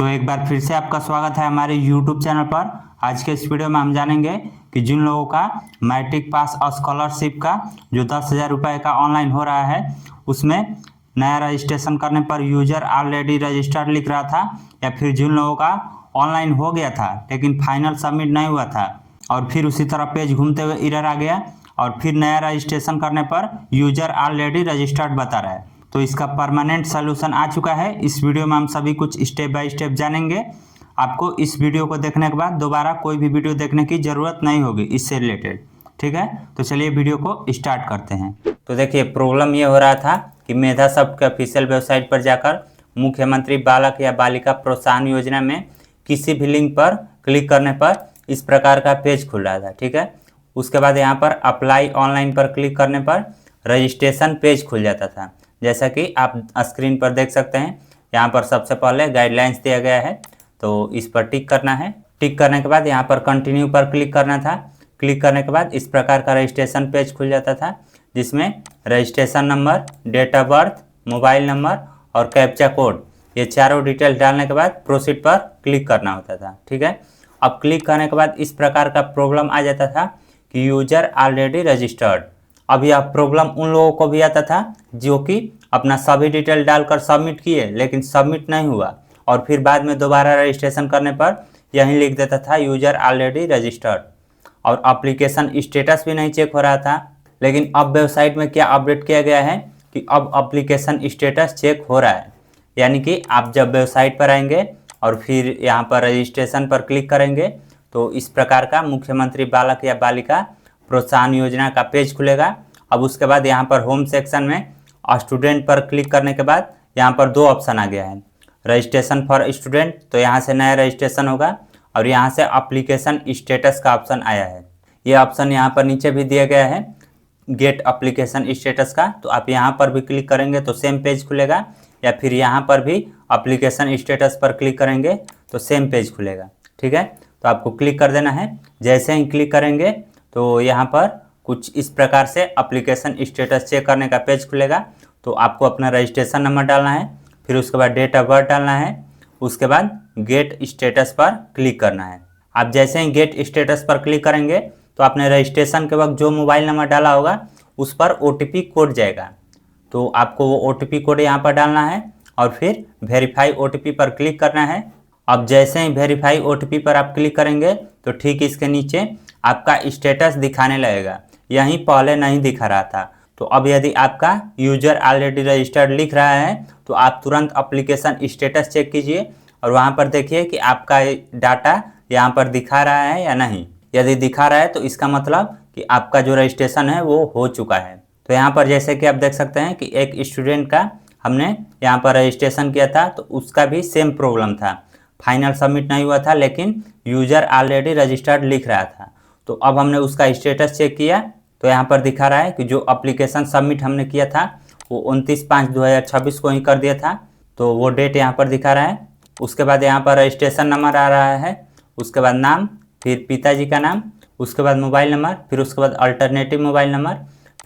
तो एक बार फिर से आपका स्वागत है हमारे YouTube चैनल पर। आज के इस वीडियो में हम जानेंगे कि जिन लोगों का मैट्रिक पास स्कॉलरशिप का जो 10,000 रुपये का ऑनलाइन हो रहा है उसमें नया रजिस्ट्रेशन करने पर यूजर ऑलरेडी रजिस्टर्ड लिख रहा था, या फिर जिन लोगों का ऑनलाइन हो गया था लेकिन फाइनल सबमिट नहीं हुआ था और फिर उसी तरह पेज घूमते हुए एरर आ गया और फिर नया रजिस्ट्रेशन करने पर यूजर ऑलरेडी रजिस्टर्ड बता रहा है। तो इसका परमानेंट सलूशन आ चुका है। इस वीडियो में हम सभी कुछ स्टेप बाय स्टेप जानेंगे। आपको इस वीडियो को देखने के बाद दोबारा कोई भी वीडियो देखने की ज़रूरत नहीं होगी इससे रिलेटेड, ठीक है। तो चलिए वीडियो को स्टार्ट करते हैं। तो देखिए, प्रॉब्लम ये हो रहा था कि मेधाशक्ति के ऑफिशियल वेबसाइट पर जाकर मुख्यमंत्री बालक या बालिका प्रोत्साहन योजना में किसी भी लिंक पर क्लिक करने पर इस प्रकार का पेज खुल रहा था, ठीक है। उसके बाद यहाँ पर अप्लाई ऑनलाइन पर क्लिक करने पर रजिस्ट्रेशन पेज खुल जाता था। जैसा कि आप स्क्रीन पर देख सकते हैं, यहाँ पर सबसे पहले गाइडलाइंस दिया गया है, तो इस पर टिक करना है। टिक करने के बाद यहाँ पर कंटिन्यू पर क्लिक करना था। क्लिक करने के बाद इस प्रकार का रजिस्ट्रेशन पेज खुल जाता था, जिसमें registration number, date of birth, mobile number और कैप्चा कोड, ये चारों डिटेल्स डालने के बाद प्रोसीड पर क्लिक करना होता था, ठीक है। अब क्लिक करने के बाद इस प्रकार का प्रॉब्लम आ जाता था कि यूजर ऑलरेडी रजिस्टर्ड। अब यह प्रॉब्लम उन लोगों को भी आता था जो कि अपना सभी डिटेल डालकर सबमिट किए लेकिन सबमिट नहीं हुआ और फिर बाद में दोबारा रजिस्ट्रेशन करने पर यही लिख देता था यूजर ऑलरेडी रजिस्टर्ड और एप्लीकेशन स्टेटस भी नहीं चेक हो रहा था। लेकिन अब वेबसाइट में क्या अपडेट किया गया है कि अब एप्लीकेशन स्टेटस चेक हो रहा है, यानी कि आप जब वेबसाइट पर आएंगे और फिर यहाँ पर रजिस्ट्रेशन पर क्लिक करेंगे तो इस प्रकार का मुख्यमंत्री बालक या बालिका प्रोत्साहन योजना का पेज खुलेगा। अब उसके बाद यहाँ पर होम सेक्शन में स्टूडेंट पर क्लिक करने के बाद यहाँ पर दो ऑप्शन आ गया है, रजिस्ट्रेशन फॉर स्टूडेंट, तो यहाँ से नया रजिस्ट्रेशन होगा, और यहाँ से एप्लीकेशन स्टेटस का ऑप्शन आया है। ये ऑप्शन यहाँ पर नीचे भी दिया गया है गेट एप्लीकेशन स्टेटस का, तो आप यहाँ पर भी क्लिक करेंगे तो सेम पेज खुलेगा, या फिर यहाँ पर भी एप्लीकेशन स्टेटस पर क्लिक करेंगे तो सेम पेज खुलेगा, ठीक है। तो आपको क्लिक कर देना है। जैसे ही क्लिक करेंगे तो यहाँ पर कुछ इस प्रकार से एप्लीकेशन स्टेटस चेक करने का पेज खुलेगा। तो आपको अपना रजिस्ट्रेशन नंबर डालना है, फिर उसके बाद डेट ऑफ बर्थ डालना है, उसके बाद गेट स्टेटस पर क्लिक करना है। आप जैसे ही गेट स्टेटस पर क्लिक करेंगे तो आपने रजिस्ट्रेशन के वक्त जो मोबाइल नंबर डाला होगा उस पर OTP कोड जाएगा, तो आपको वो OTP कोड यहाँ पर डालना है और फिर वेरीफाई OTP पर क्लिक करना है। अब जैसे ही वेरीफाई OTP पर आप क्लिक करेंगे तो ठीक इसके नीचे आपका स्टेटस दिखाने लगेगा, यहीं पहले नहीं दिखा रहा था। तो अब यदि आपका यूजर ऑलरेडी रजिस्टर्ड लिख रहा है तो आप तुरंत एप्लीकेशन स्टेटस चेक कीजिए और वहां पर देखिए कि आपका डाटा यहाँ पर दिखा रहा है या नहीं। यदि दिखा रहा है तो इसका मतलब कि आपका जो रजिस्ट्रेशन है वो हो चुका है। तो यहाँ पर जैसे कि आप देख सकते हैं कि एक स्टूडेंट का हमने यहाँ पर रजिस्ट्रेशन किया था तो उसका भी सेम प्रॉब्लम था, फाइनल सबमिट नहीं हुआ था लेकिन यूजर ऑलरेडी रजिस्टर्ड लिख रहा था। तो अब हमने उसका स्टेटस चेक किया तो यहाँ पर दिखा रहा है कि जो एप्लीकेशन सबमिट हमने किया था वो 29/5/2026 को ही कर दिया था, तो वो डेट यहाँ पर दिखा रहा है। उसके बाद यहाँ पर रजिस्ट्रेशन नंबर आ रहा है, उसके बाद नाम, फिर पिताजी का नाम, उसके बाद मोबाइल नंबर, फिर उसके बाद अल्टरनेटिव मोबाइल नंबर,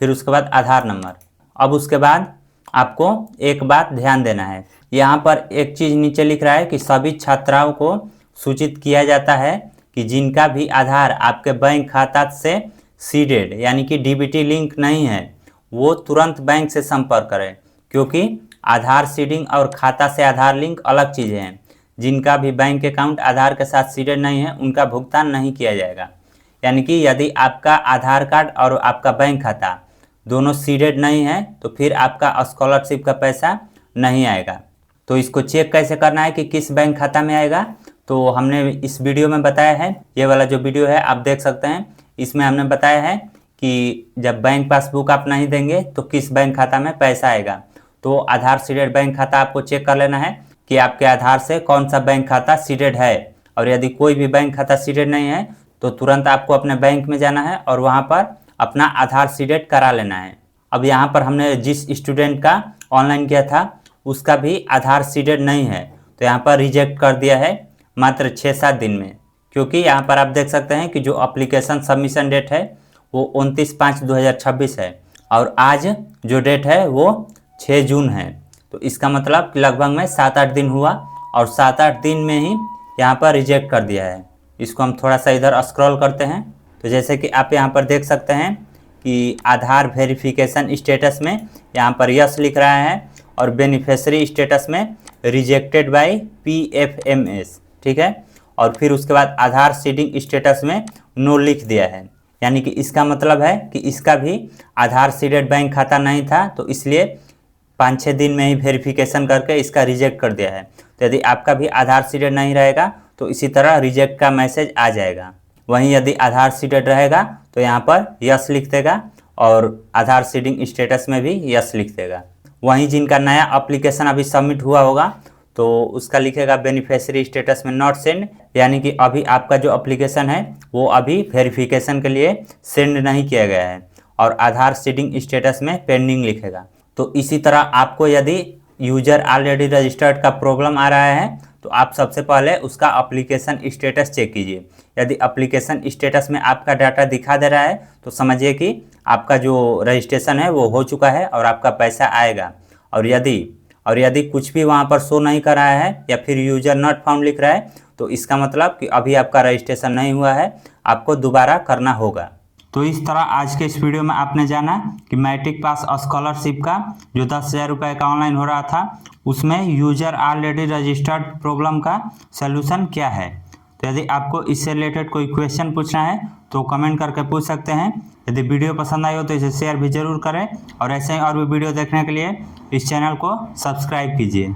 फिर उसके बाद आधार नंबर। अब उसके बाद आपको एक बात ध्यान देना है, यहाँ पर एक चीज़ नीचे लिख रहा है कि सभी छात्राओं को सूचित किया जाता है कि जिनका भी आधार आपके बैंक खाता से सीडेड यानी कि DBT लिंक नहीं है वो तुरंत बैंक से संपर्क करें, क्योंकि आधार सीडिंग और खाता से आधार लिंक अलग चीज़ें हैं। जिनका भी बैंक अकाउंट आधार के साथ सीडेड नहीं है उनका भुगतान नहीं किया जाएगा। यानी कि यदि आपका आधार कार्ड और आपका बैंक खाता दोनों सीडेड नहीं है तो फिर आपका स्कॉलरशिप का पैसा नहीं आएगा। तो इसको चेक कैसे करना है कि किस बैंक खाता में आएगा, तो हमने इस वीडियो में बताया है। ये वाला जो वीडियो है आप देख सकते हैं, इसमें हमने बताया है कि जब बैंक पासबुक आप नहीं देंगे तो किस बैंक खाता में पैसा आएगा। तो आधार सीडेड बैंक खाता आपको चेक कर लेना है कि आपके आधार से कौन सा बैंक खाता सीडेड है, और यदि कोई भी बैंक खाता सीडेड नहीं है तो तुरंत आपको अपने बैंक में जाना है और वहाँ पर अपना आधार सीडेड करा लेना है। अब यहाँ पर हमने जिस स्टूडेंट का ऑनलाइन किया था उसका भी आधार सीडेड नहीं है, तो यहाँ पर रिजेक्ट कर दिया है मात्र 6-7 दिन में, क्योंकि यहाँ पर आप देख सकते हैं कि जो एप्लीकेशन सबमिशन डेट है वो 29/5/2026 है और आज जो डेट है वो 6 जून है। तो इसका मतलब लगभग में 7-8 दिन हुआ और 7-8 दिन में ही यहाँ पर रिजेक्ट कर दिया है। इसको हम थोड़ा सा इधर स्क्रॉल करते हैं तो जैसे कि आप यहाँ पर देख सकते हैं कि आधार वेरिफिकेशन स्टेटस में यहाँ पर यस लिख रहा है और बेनिफिशियरी स्टेटस में रिजेक्टेड बाय PFMS, ठीक है। और फिर उसके बाद आधार सीडिंग स्टेटस में नो लिख दिया है, यानी कि इसका मतलब है कि इसका भी आधार सीडेड बैंक खाता नहीं था, तो इसलिए 5-6 दिन में ही वेरिफिकेशन करके इसका रिजेक्ट कर दिया है। तो यदि आपका भी आधार सीडेड नहीं रहेगा तो इसी तरह रिजेक्ट का मैसेज आ जाएगा। वहीं यदि आधार सीडेड रहेगा तो यहाँ पर यस लिख देगा और आधार सीडिंग स्टेटस में भी यस लिख देगा। वहीं जिनका नया एप्लीकेशन अभी सबमिट हुआ होगा तो उसका लिखेगा बेनिफिशियरी स्टेटस में नॉट सेंड, यानी कि अभी आपका जो एप्लीकेशन है वो अभी वेरिफिकेशन के लिए सेंड नहीं किया गया है, और आधार सीडिंग स्टेटस में पेंडिंग लिखेगा। तो इसी तरह आपको यदि यूजर ऑलरेडी रजिस्टर्ड का प्रॉब्लम आ रहा है तो आप सबसे पहले उसका एप्लीकेशन स्टेटस चेक कीजिए। यदि एप्लीकेशन स्टेटस में आपका डाटा दिखा दे रहा है तो समझिए कि आपका जो रजिस्ट्रेशन है वो हो चुका है और आपका पैसा आएगा। और यदि कुछ भी वहाँ पर शो नहीं कर रहा है या फिर यूजर नॉट फाउंड लिख रहा है तो इसका मतलब कि अभी आपका रजिस्ट्रेशन नहीं हुआ है, आपको दोबारा करना होगा। तो इस तरह आज के इस वीडियो में आपने जाना कि मैट्रिक पास स्कॉलरशिप का जो 10,000 रुपये का ऑनलाइन हो रहा था उसमें यूजर ऑलरेडी रजिस्टर्ड प्रॉब्लम का सलूशन क्या है। तो यदि आपको इससे रिलेटेड कोई क्वेश्चन पूछना है तो कमेंट करके पूछ सकते हैं। यदि वीडियो पसंद आई हो तो इसे शेयर भी ज़रूर करें और ऐसे ही और भी वीडियो देखने के लिए इस चैनल को सब्सक्राइब कीजिए।